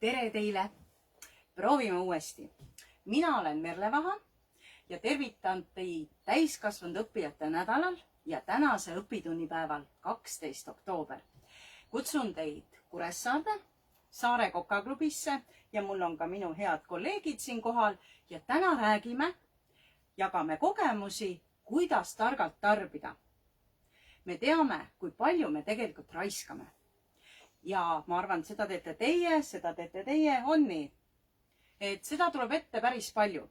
Tere teile! Proovime uuesti. Mina olen Merle Vaha ja tervitan teid täiskasvanud õppijate nädalal ja tänase õpitunnipäeval 12. oktoober. Kutsun teid Kuressaarde, Saare Kokaklubisse ja mul on ka minu head kolleegid siin kohal ja täna räägime, jagame kogemusi, kuidas targalt tarbida. Me teame, kui palju me tegelikult raiskame. Ja ma arvan, seda teete teie, on nii. Et seda tuleb ette päris palju.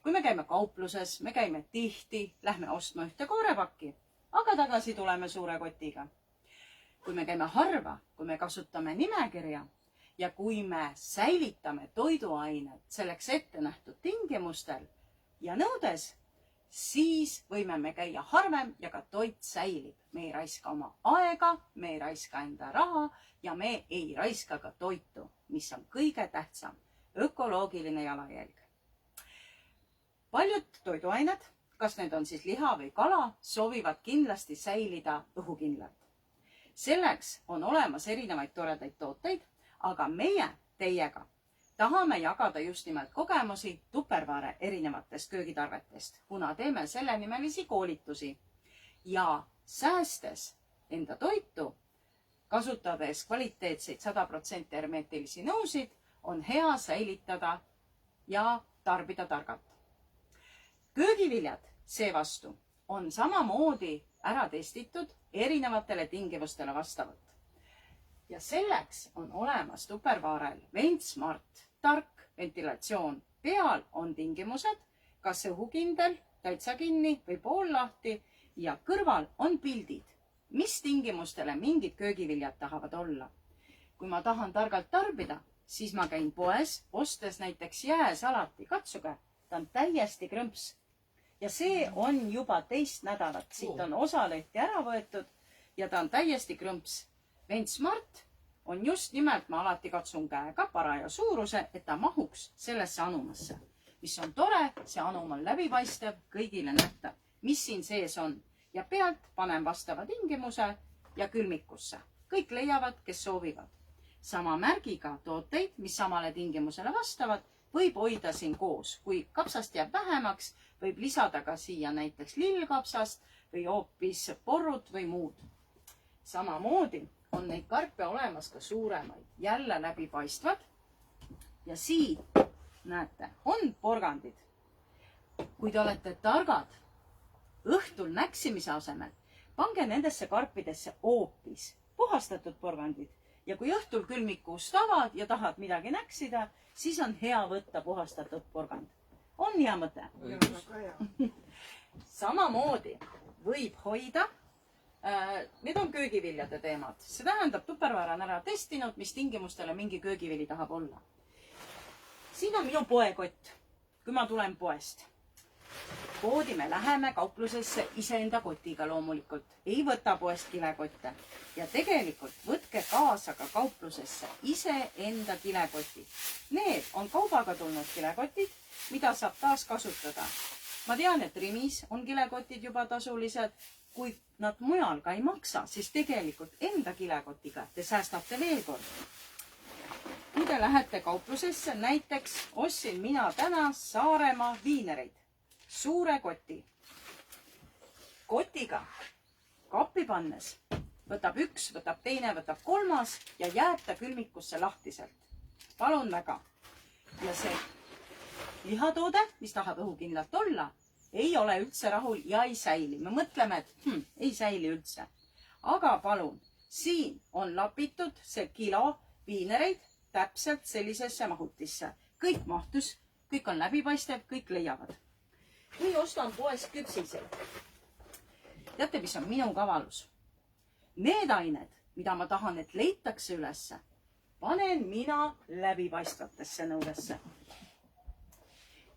Kui me käime kaupluses, me käime tihti, lähme ostma ühte koorepakki, aga tagasi tuleme suure kotiga. Kui me käime harva, kui me kasutame nimekirja ja kui me säilitame toiduained selleks ette nähtud tingimustel ja nõudes, siis võime me käia harvem ja ka toit säilib. Me ei raiska oma aega, me ei raiska enda raha ja me ei raiska ka toitu, mis on kõige tähtsam, ökoloogiline jalajälg. Paljud toiduained, kas need on siis liha või kala, soovivad kindlasti säilida õhukindlalt. Selleks on olemas erinevaid toredaid tooteid, aga meie teiega tahame jagada just nimelt kogemusi Tupperware erinevatest köögitarvetest, kuna teeme sellenimelisi koolitusi ja säästes enda toitu, kasutades kvaliteetseid 100% hermeetilisi nõusid, on hea säilitada ja tarbida targalt. Köögiviljad seevastu on samamoodi ära testitud erinevatele tingimustele vastavalt. Ja selleks on olemas Tupperwarel VentSmart tark ventilatsioon. Peal on tingimused, kas õhukindel, täitsa kinni või poollahti ja kõrval on pildid, mis tingimustele mingid köögiviljad tahavad olla. Kui ma tahan targalt tarbida, siis ma käin poes, ostes näiteks jääsalati. Katsuge, ta on täiesti krõmps. Ja see on juba teist nädalat. Siit on osalehti ära võetud ja ta on täiesti krõmps. VentSmart on just nimelt, ma alati katsun käega paraja suuruse, et ta mahuks sellesse anumasse. Mis on tore, see anum on läbipaistev, kõigile nähtav, mis siin sees on. Ja pealt panen vastava tingimuse ja külmikusse. Kõik leiavad, kes soovivad. Sama märgiga tooteid, mis samale tingimusele vastavad, võib hoida siin koos. Kui kapsast jääb vähemaks, võib lisada ka siia näiteks lillkapsast või hoopis porrut või muud. Samamoodi on neid karpe olemas ka suuremaid, jälle läbipaistvad. Ja siin, näete, on porgandid. Kui te olete targad, õhtul näksimise asemel, pange nendesse karpidesse hoopis puhastatud porgandid. Ja kui õhtul külmikus tavad ja tahad midagi näksida, siis on hea võtta puhastatud porgand. On hea mõte? Samamoodi võib hoida. Need on köögiviljade teemad. See tähendab, Tupperware on ära testinud, mis tingimustele mingi köögivili tahab olla. Siin on minu poekott, kui ma tulen poest. Poodi me läheme kauplusesse iseenda kotiga loomulikult. Ei võta poest kilekotte. Ja tegelikult võtke kaasa ka kauplusesse iseenda kilekotid. Need on kaubaga tulnud kilekotid, mida saab taas kasutada. Ma tean, et Rimis on kilekotid juba tasulised. Kui nad mujal ka ei maksa, siis tegelikult enda kilekotiga te säästate veel kord. Kui te lähete kauplusesse, näiteks ostsin mina täna Saaremaa viinereid. Suure koti. Kotiga kappi pannes võtab üks, võtab teine, võtab kolmas ja jääb ta külmikusse lahtiselt. Palun väga. Ja see lihatoode, mis tahab õhukindlalt olla, ei ole üldse rahul ja ei säili. Me mõtleme, et ei säili üldse. Aga palun, siin on lapitud see kilo viinereid täpselt sellisesse mahutisse. Kõik mahtus, kõik on läbipaistev, kõik leiavad. Kui ostan poes küpsiseid. Teate, mis on minu kavalus? Need ained, mida ma tahan, et leitakse ülesse, panen mina läbipaistvatesse nõudesse.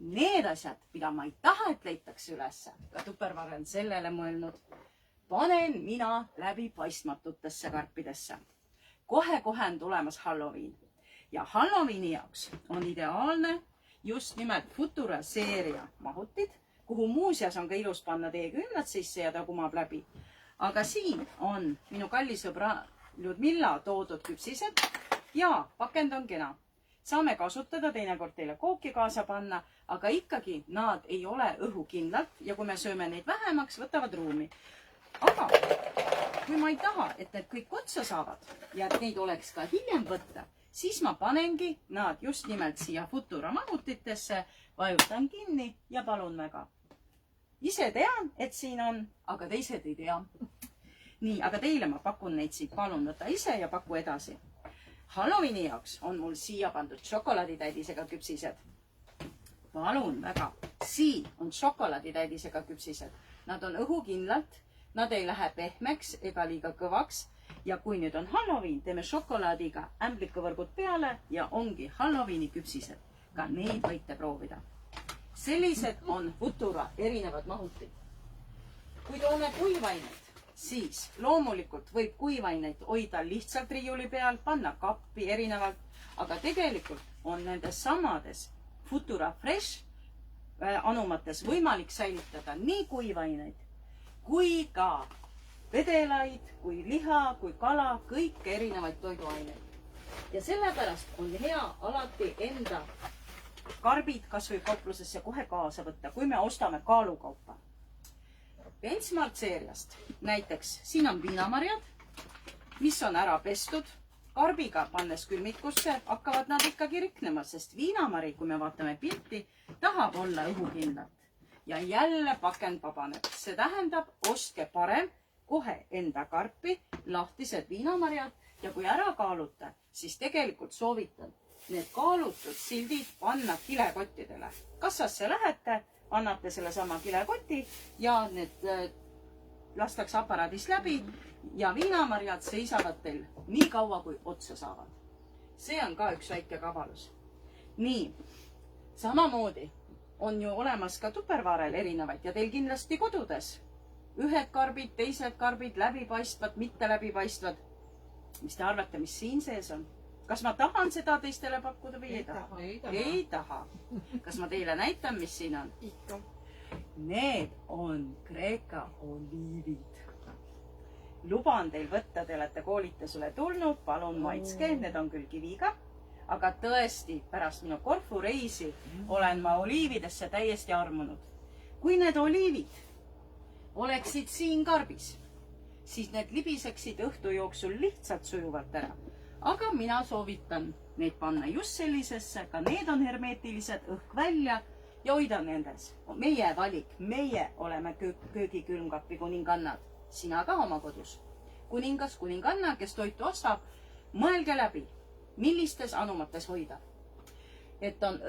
Need asjad, mida ma ei taha, et leitakse ülesse, ka Tupperware on sellele mõelnud, panen mina läbipaistmatutesse karpidesse. Kohe on tulemas Halloween. Ja Halloweeni jaoks on ideaalne just nimelt Futura seeria mahutid, kuhu muuseas on ka ilus panna teie küünlad sisse ja ta kumab läbi. Aga siin on minu kalli sõbra Ljudmilla toodud küpsised ja pakend on kena. saame kasutada, teinekord teile kooki kaasa panna, aga ikkagi nad ei ole õhukindlad ja kui me sööme neid vähemaks, võtavad ruumi. Aga kui ma ei taha, et need kõik otsa saavad ja et neid oleks ka hiljem võtta, siis ma panengi nad just nimelt siia Futura mahutitesse, vajutan kinni ja palun väga. Ise tean, et siin on, aga teised ei tea. Nii, aga teile ma pakun neid siit, palun võta ise ja paku edasi. Halloweeni jaoks on mul siia pandud šokolaaditäidisega küpsised. Palun väga, siin on šokolaaditäidisega küpsised. Nad on õhukindlalt, nad ei lähe pehmeks ega liiga kõvaks. Ja kui nüüd on Halloween, teeme šokolaadiga ämblikuvõrgud peale ja ongi Halloweeni küpsised. Ka neid võite proovida. Sellised on Futura erinevad mahutid. Kui toome kuivaineid, siis loomulikult võib kuivaineid hoida lihtsalt riiuli peal, panna kappi erinevalt, aga tegelikult on nendes samades Futura Fresh anumates võimalik säilitada nii kuivaineid kui ka vedelaid, kui liha, kui kala, kõike erinevaid toiduaineid. Ja sellepärast on hea alati enda karbid kas või kauplusesse kohe kaasa võtta, kui me ostame kaalukaupa. Benchmark seeriast näiteks siin on viinamarjad, mis on ära pestud. Karbiga pannes külmikusse hakkavad nad ikkagi riknema, sest viinamari, kui me vaatame pilti, tahab olla õhukindlalt. Ja jälle pakend vabaneb. See tähendab, ostke parem kohe enda karpi, lahtised viinamarjad ja kui ära kaalute, siis tegelikult soovitan need kaalutud sildid panna kilekottidele. Kassasse lähete, annate selle sama kilekoti ja need lastakse aparaadist läbi ja viinamarjad seisavad teil nii kaua, kui otsa saavad. See on ka üks väike kavalus. Nii, samamoodi on ju olemas ka tupperwarel erinevaid ja teil kindlasti kodudes. Ühed karbid, teised karbid, läbipaistvad, mitte läbipaistvad. Mis te arvate, mis siin sees on? Kas ma tahan seda teistele pakkuda või ei taha? Ei taha. Kas ma teile näitan, mis siin on? Ikka. Need on Kreeka oliivid. Luban teil võtta, te olete koolitusele tulnud, palun maitske, need on küll kiviga, aga tõesti pärast minu Korfu reisi olen ma oliividesse täiesti armunud. Kui need oliivid oleksid siin karbis, siis need libiseksid õhtu jooksul lihtsalt sujuvalt ära. Aga mina soovitan neid panna just sellisesse, ka need on hermeetilised, õhk välja ja hoida nendes. Meie valik, meie oleme köögikülmkappi kuningannad. Sina ka oma kodus. Kuningas, kuninganna, kes toitu ostab, mõelge läbi, millistes anumates hoida. Et on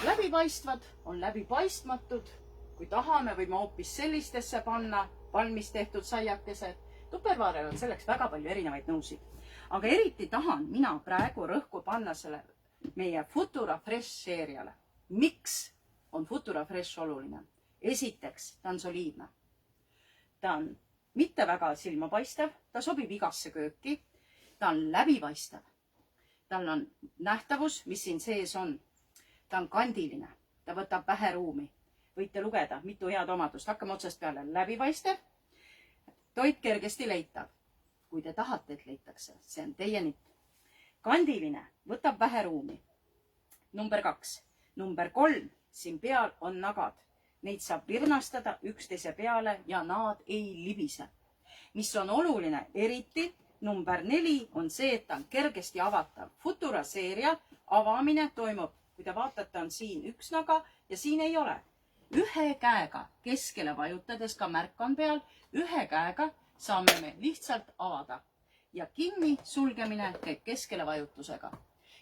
läbipaistvad, on läbipaistmatud. Kui tahame, võime hoopis sellistesse panna, valmis tehtud saiakesed. Tupperwarel on selleks väga palju erinevaid nõusid. Aga eriti tahan mina praegu rõhku panna selle meie Futura Fresh seeriale. Miks on Futura Fresh oluline? Esiteks, ta on soliidne. Ta on mitte väga silmapaistev, ta sobib igasse kööki, ta on läbipaistev. Tal on nähtavus, mis siin sees on. Ta on kandiline, ta võtab vähe ruumi. Võite lugeda, mitu head omadust. Hakkame otsast peale. Läbipaistev, toit kergesti leitav. Kui te tahate, et leitakse, see on teie nipp. Kandiline, võtab vähe ruumi. Number 2. Number 3, siin peal on nagad. Neid saab virnastada üksteise peale ja nad ei libise. Mis on oluline, eriti number 4 on see, et ta on kergesti avatav. Futura seeria avamine toimub, kui te vaatate, on siin üks naga ja siin ei ole. Ühe käega keskele vajutades, ka märk on peal, ühe käega saame me lihtsalt avada ja kinni sulgemine käib keskele vajutusega.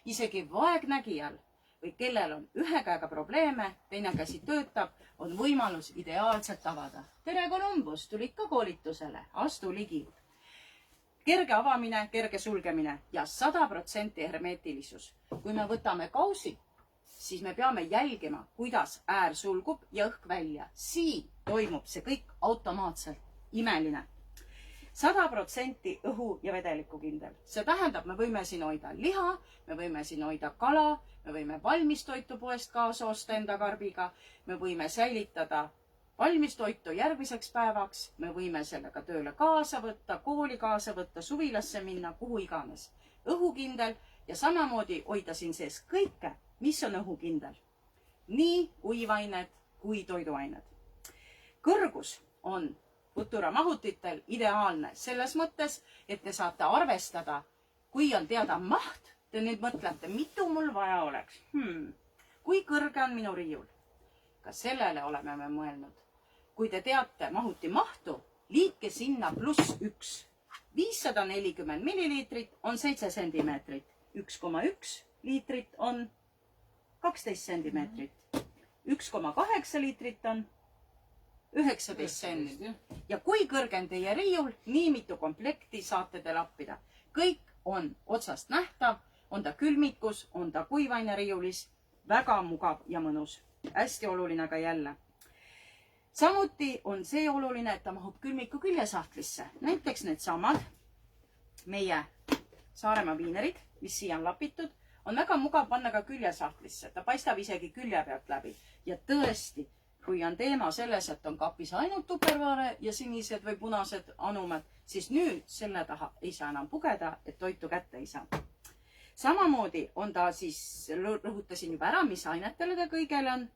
Isegi vaegnägijal või kellel on ühe käega probleeme, teine käsi töötab, on võimalus ideaalselt avada. Tere Columbus, tulid ka koolitusele, astu ligi. Kerge avamine, kerge sulgemine ja 100% hermeetilisus. Kui me võtame kausi, siis me peame jälgima, kuidas äär sulgub ja õhk välja. Siin toimub see kõik automaatselt. Imeline. 100% õhu ja vedeliku kindel. See tähendab, me võime siin hoida liha, me võime siin hoida kala, me võime valmistoitu poest kaasa osta enda karbiga, me võime säilitada valmistoitu järgmiseks päevaks, me võime sellega tööle kaasa võtta, kooli kaasa võtta, suvilasse minna, kuhu iganes. õhukindel ja samamoodi hoida siin sees kõike, mis on õhukindel. Nii kuivained kui toiduained. Kõrgus on Futura mahutitel ideaalne selles mõttes, et te saate arvestada, kui on teada maht, te nüüd mõtlete, mitu mul vaja oleks. Kui kõrge on minu riiul? Ka sellele oleme me mõelnud. Kui te teate mahuti mahtu, liitke sinna +1. 540 milliliitrit on 7 sentimeetrit. 1,1 liitrit on 12 sentimeetrit. 1,8 liitrit on 19 senti. Ja kui kõrge on teie riiul, nii mitu komplekti saate te lappida. Kõik on otsast nähtav, on ta külmikus, on ta kuivaine riiulis, väga mugav ja mõnus. Hästi oluline ka jälle. Samuti on see oluline, et ta mahub külmiku küljesahtlisse. Näiteks need samad meie Saaremaa viinerid, mis siia on lapitud, on väga mugav panna ka küljesahtlisse. Ta paistab isegi külje pealt läbi. Ja tõesti, kui on teema selles, et on kapis ainult tupperware ja sinised või punased anumad, siis nüüd selle taha ei saa enam pugeda, et toitu kätte ei saa. Samamoodi on ta siis, rõhutasin juba ära, mis ainetele ta kõigele on.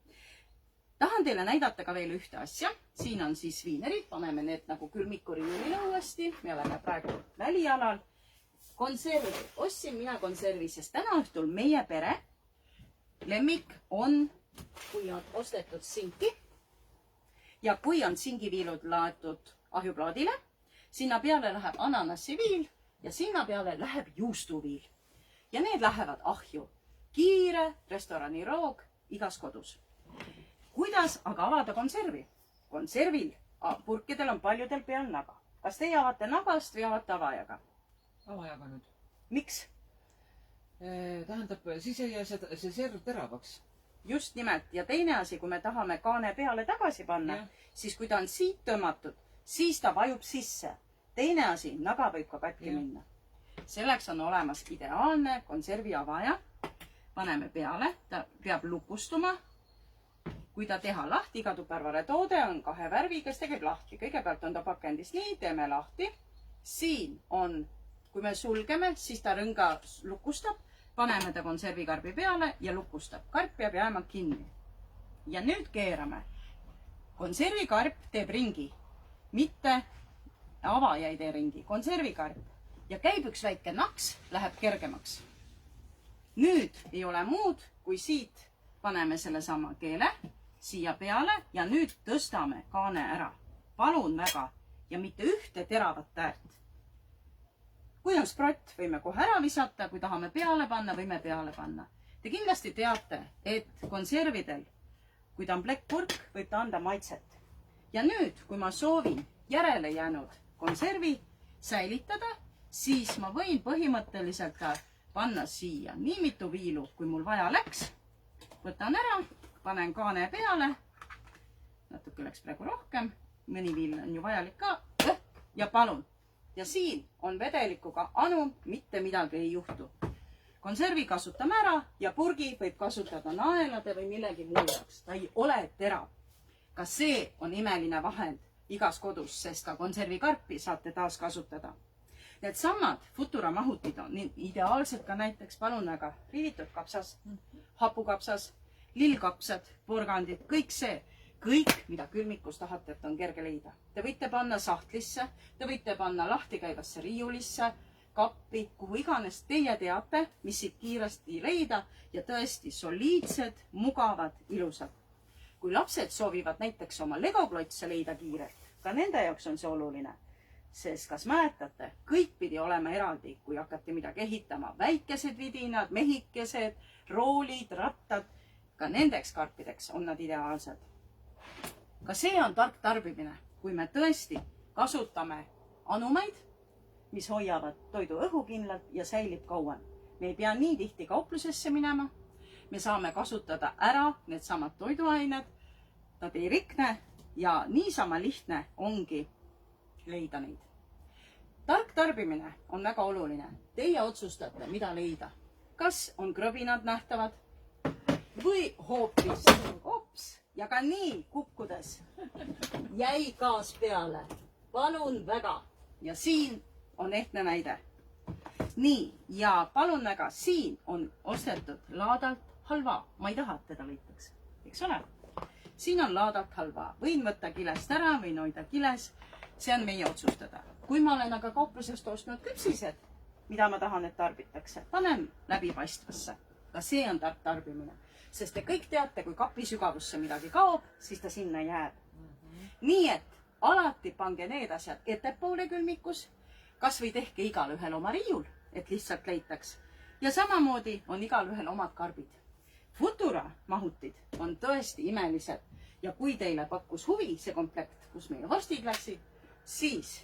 Tahan teile näidata ka veel ühte asja. Siin on siis viinerid, paneme need nagu külmikuriiulile uuesti. Me oleme praegu välialal. Konservi ostsin mina konservi, sest täna õhtul meie pere lemmik on, kui on ostetud sinki ja kui on singiviilud laetud ahjuplaadile, sinna peale läheb ananassiviil ja sinna peale läheb juustuviil. Ja need lähevad ahju. Kiire restoraniroog igas kodus. Kuidas aga avada konservi? Konservil purkidel on paljudel peal naga. Kas teie avate nagast või avate avajaga? Avajaga nüüd. Miks? Tähendab, siis ei jää see serv teravaks. Just nimelt. Ja teine asi, kui me tahame kaane peale tagasi panna, siis kui ta on siit tõmmatud, siis ta vajub sisse. Teine asi, naga võib ka katki minna. Selleks on olemas ideaalne konservi avaja. Paneme peale, ta peab lukustuma. Kui ta teha lahti, iga tupperware toode on 2 värviga, siis ta käib lahti. Kõigepealt on ta pakendis nii, teeme lahti. Siin on, kui me sulgeme, siis ta rõnga lukustab. Paneme ta konservikarbi peale ja lukustab. Karp peab jääma kinni. Ja nüüd keerame. Konservikarp teeb ringi, mitte avaja ei tee ringi. Konservikarp. Ja käib üks väike naks, läheb kergemaks. Nüüd ei ole muud, kui siit paneme selle sama keele siia peale ja nüüd tõstame kaane ära. Palun väga ja mitte ühte teravat äärt. Kui on sprott, võime kohe ära visata, kui tahame peale panna, võime peale panna. Te kindlasti teate, et konservidel, kui ta on plekkpurk, võib ta anda maitset. Ja nüüd, kui ma soovin järele jäänud konservi säilitada, siis ma võin põhimõtteliselt panna siia nii mitu viilu, kui mul vaja läks. Võtan ära, panen kaane peale. Natuke läks praegu rohkem. Mõni viil on ju vajalik ka. Ja palun. Ja siin on vedelikuga anum, mitte midagi ei juhtu. Konservi kasutame ära ja purgi võib kasutada naelade või millegi muu jaoks. Ta ei ole terav. Ka see on imeline vahend igas kodus, sest ka konservikarpi saate taas kasutada. Need samad Futura mahutid on ideaalsed ka näiteks, palun väga, riivitud kapsas, hapukapsas, lillkapsad, porgandid, kõik see. Kõik, mida külmikus tahate, et on kerge leida. Te võite panna sahtlisse, te võite panna lahti käivasse riiulisse, kappi, kuhu iganes teie teate, mis siit kiiresti leida ja tõesti soliidsed, mugavad, ilusad. Kui lapsed soovivad näiteks oma legoklotse leida kiirelt, ka nende jaoks on see oluline. Sest kas mäletate, kõik pidi olema eraldi, kui hakati midagi ehitama. Väikesed vidinad, mehikesed, roolid, rattad, ka nendeks karpideks on nad ideaalsed. Ka see on tark tarbimine, kui me tõesti kasutame anumaid, mis hoiavad toidu õhukindlalt ja säilib kauem. Me ei pea nii tihti kauplusesse minema. Me saame kasutada ära need samad toiduained. Nad ei rikne ja niisama lihtne ongi leida neid. Tark tarbimine on väga oluline. Teie otsustate, mida leida. Kas on krõbinad nähtavad või hoopis hops. Ja ka nii kukkudes jäi gaas peale. Palun väga. Ja siin on ehtne näide. nii, ja palun väga, siin on ostetud laadalt halva. Ma ei taha, et teda lõitaks, eks ole? Siin on laadalt halva. Võin võtta kilest ära, võin hoida kiles. See on meie otsustada. Kui ma olen aga kauplusest ostnud küpsised, mida ma tahan, et tarbitakse, panen läbipaistvasse. Ka see on tark tarbimine. Sest te kõik teate, kui kapi sügavusse midagi kaob, siis ta sinna jääb. Nii et alati pange need asjad ettepoole külmikus, kas või tehke igal ühel oma riiul, et lihtsalt leitaks. Ja samamoodi on igal ühel omad karbid. Futura mahutid on tõesti imelised ja kui teile pakkus huvi see komplekt, kus meie vorstid läksid, siis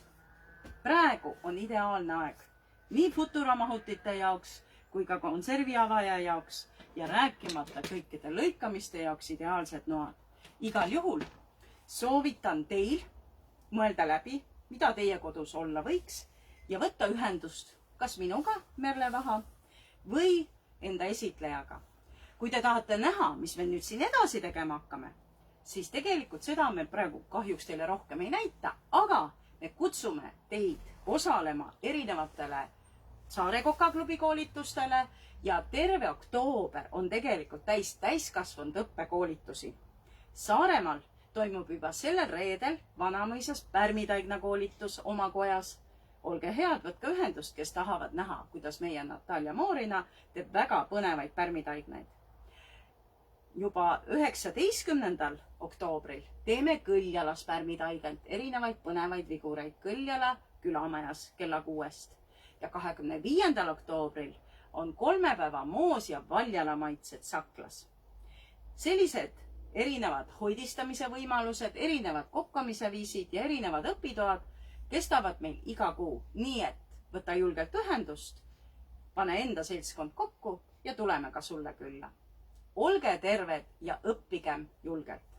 praegu on ideaalne aeg nii Futura mahutite jaoks kui ka konserviavaja jaoks ja rääkimata kõikide lõikamiste jaoks ideaalsed noad. Igal juhul soovitan teil mõelda läbi, mida teie kodus olla võiks ja võtta ühendust kas minuga, Merle Vaha, või enda esitlejaga. Kui te tahate näha, mis me nüüd siin edasi tegema hakkame, siis tegelikult seda me praegu kahjuks teile rohkem ei näita, aga me kutsume teid osalema erinevatele Saare Kokaklubi koolitustele ja terve oktoober on tegelikult täiskasvanud õppekoolitusi. Saaremaal toimub juba sellel reedel Vanamõisas Pärmitaigna koolitus oma kojas. Olge head, võtke ühendust, kes tahavad näha, kuidas meie Natalja Moorina teeb väga põnevaid pärmitaigneid. Juba 19. oktoobril teeme Kõljalas pärmitaigent, erinevaid põnevaid vigureid Kõljala külamajas kella 6. Ja 25. oktoobril on 3 päeva moos ja Valjala maitsed Saklas. Sellised erinevad hoidistamise võimalused, erinevad kokkamise viisid ja erinevad õpitoad kestavad meil iga kuu. Nii et võta julgelt ühendust, pane enda seltskond kokku ja tuleme ka sulle külla. Olge terved ja õppigem julgelt.